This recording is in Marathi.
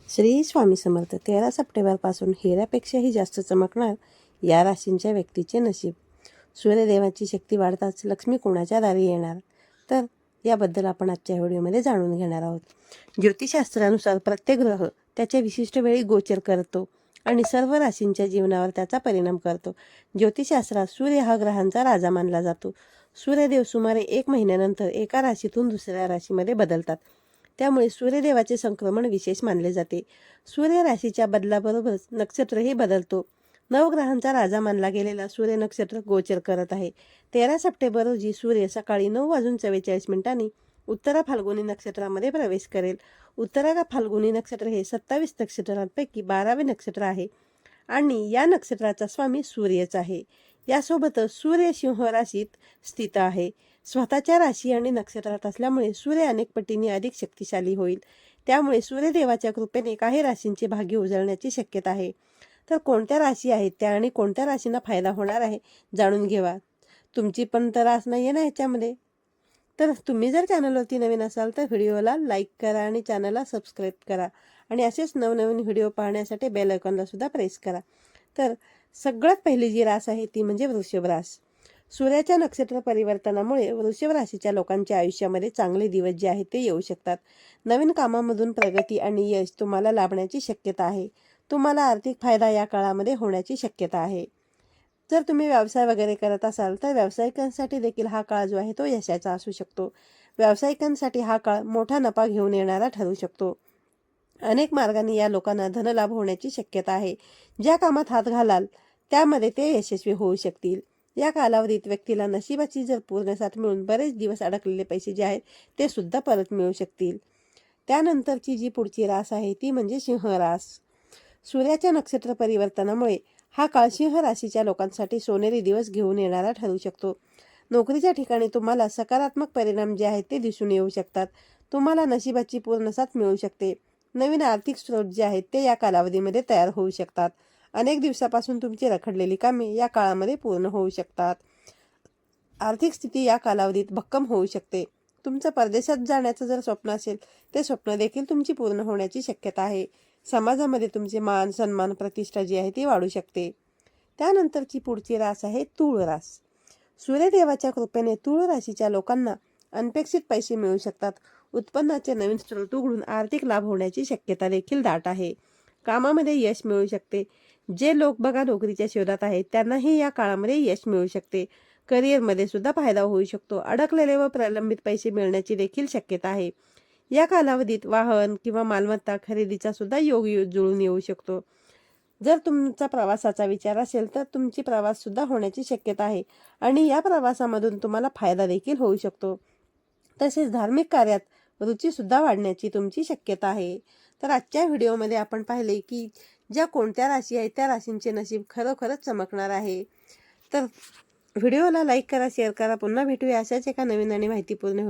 श्री स्वामी समर्थ. 13 सप्टेंबरपासून हिऱ्यापेक्षाही जास्त चमकणार या राशींच्या व्यक्तीचे नशीब. सूर्यदेवाची शक्ती वाढताच लक्ष्मी कोणाच्या दारी येणार, तर याबद्दल आपण आजच्या व्हिडिओमध्ये जाणून घेणार आहोत. ज्योतिषशास्त्रानुसार प्रत्येक ग्रह त्याच्या विशिष्ट वेळी गोचर करतो आणि सर्व राशींच्या जीवनावर त्याचा परिणाम करतो. ज्योतिषशास्त्रात सूर्य हा ग्रहांचा राजा मानला जातो. सूर्यदेव सुमारे 1 महिन्यानंतर एका राशीतून दुसऱ्या राशीमध्ये बदलतात. त्यामुळे सूर्यदेवाचे संक्रमण विशेष मानले जाते. सूर्य राशीच्या बदलाबरोबरच नक्षत्रही बदलतो. नवग्रहांचा राजा मानला गेलेला सूर्य नक्षत्र गोचर करत आहे. 13 सप्टेंबर रोजी सूर्य सकाळी 9:44 उत्तरा फाल्गुनी नक्षत्रामध्ये प्रवेश करेल. उत्तरा फाल्गुनी नक्षत्र हे 27 नक्षत्रांपैकी 12वे नक्षत्र आहे आणि या नक्षत्राचा स्वामी सूर्यच आहे. यासोबतच सूर्य सिंह राशीत स्थित आहे. स्वतःच्या राशी आणि नक्षत्रात असल्यामुळे सूर्य अनेक पटीने अधिक शक्तिशाली होईल. त्यामुळे सूर्यदेवाच्या कृपेने काही राशींचे भाग्य उजळण्याची शक्यता आहे. तर कोणत्या राशी आहेत त्या आणि कोणत्या राशींना फायदा होणार आहे जाणून घेवा. तुमची पण तर रास नाही आहे ना याच्यामध्ये. तर तुम्ही जर चॅनलवरती नवीन असाल तर व्हिडिओला लाईक करा आणि चॅनलला सबस्क्राईब करा आणि असेच नवनवीन व्हिडिओ पाहण्यासाठी बेल आयकॉनला सुद्धा प्रेस करा. तर सगळ्यात पहिली जी रास आहे ती म्हणजे वृषभ रास. सूर्याच्या नक्षत्र परिवर्तनामुळे वृषभ राशीच्या लोकांच्या आयुष्यामध्ये चांगले दिवस जे आहेत ते येऊ शकतात. नवीन कामामधून प्रगती आणि यश तुम्हाला लाभण्याची शक्यता आहे. तुम्हाला आर्थिक फायदा या काळामध्ये होण्याची शक्यता आहे. जर तुम्ही व्यवसाय वगैरे करत असाल तर व्यावसायिकांसाठी देखील हा काळ जो आहे तो यशाचा असू शकतो. व्यावसायिकांसाठी हा काळ मोठा नफा घेऊन येणारा ठरू शकतो. अनेक मार्गांनी या लोकांना धनलाभ होण्याची शक्यता आहे. ज्या कामात हात घालाल त्यामध्ये ते यशस्वी होऊ शकतील. या कालावधीत व्यक्तीला नशिबाची जर पूर्ण साथ मिळून बरेच दिवस अडकलेले पैसे जे आहेत ते सुद्धा परत मिळू शकतील. त्यानंतरची जी पुढची रास आहे ती म्हणजे सिंह रास. सूर्याच्या नक्षत्र परिवर्तनामुळे हा काळ सिंह राशीच्या लोकांसाठी सोनेरी दिवस घेऊन येणारा ठरू शकतो. नोकरीच्या ठिकाणी तुम्हाला सकारात्मक परिणाम जे आहेत ते दिसून येऊ शकतात. तुम्हाला नशिबाची पूर्ण साथ मिळू शकते. नवीन आर्थिक स्रोत जे आहेत ते या कालावधीमध्ये तयार होऊ शकतात. अनेक दिवसापासून तुमची रखडलेली कामे या काळामध्ये पूर्ण होऊ शकतात. आर्थिक स्थिती या कालावधीत भक्कम होऊ शकते. तुमचं परदेशात जाण्याचं जर स्वप्न असेल ते स्वप्न देखील तुमची पूर्ण होण्याची शक्यता आहे. समाजामध्ये तुमचे मान सन्मान प्रतिष्ठा जी आहे ती वाढू शकते. त्यानंतरची पुढची रास आहे तूळ रास. सूर्यदेवाच्या कृपेने तूळ राशीच्या लोकांना अनपेक्षित पैसे मिळू शकतात. उत्पन्नाचे नवीन स्रोत उघडून आर्थिक लाभ होण्याची शक्यता देखील दाट आहे. कामामध्ये यश मिळू शकते. जे लोक बघा नोकरीच्या शोधात आहेत त्यांनाही या काळामध्ये यश मिळू शकते. करिअरमध्ये सुद्धा फायदा होऊ शकतो. अडकलेले व प्रलंबित पैसे मिळण्याची देखील शक्यता आहे. या कालावधीत वाहन किंवा मालमत्ता खरेदीचा सुद्धा योग जुळून येऊ शकतो. जर तुमचा प्रवासाचा विचार असेल तर तुमची प्रवास सुद्धा होण्याची शक्यता आहे आणि या प्रवासामधून तुम्हाला फायदा देखील होऊ शकतो. तसेच धार्मिक कार्यात रुची सुद्धा वाढण्याची तुमची शक्यता आहे. तर आजच्या व्हिडिओमध्ये आपण पाहिले की ज्या कोणत्या राशी आहेत त्या राशींचे नशीब खरोखरच चमकणार आहे. तर व्हिडिओला लाईक करा, शेअर करा. पुन्हा भेटूया अशाच एका नवीन आणि माहितीपूर्ण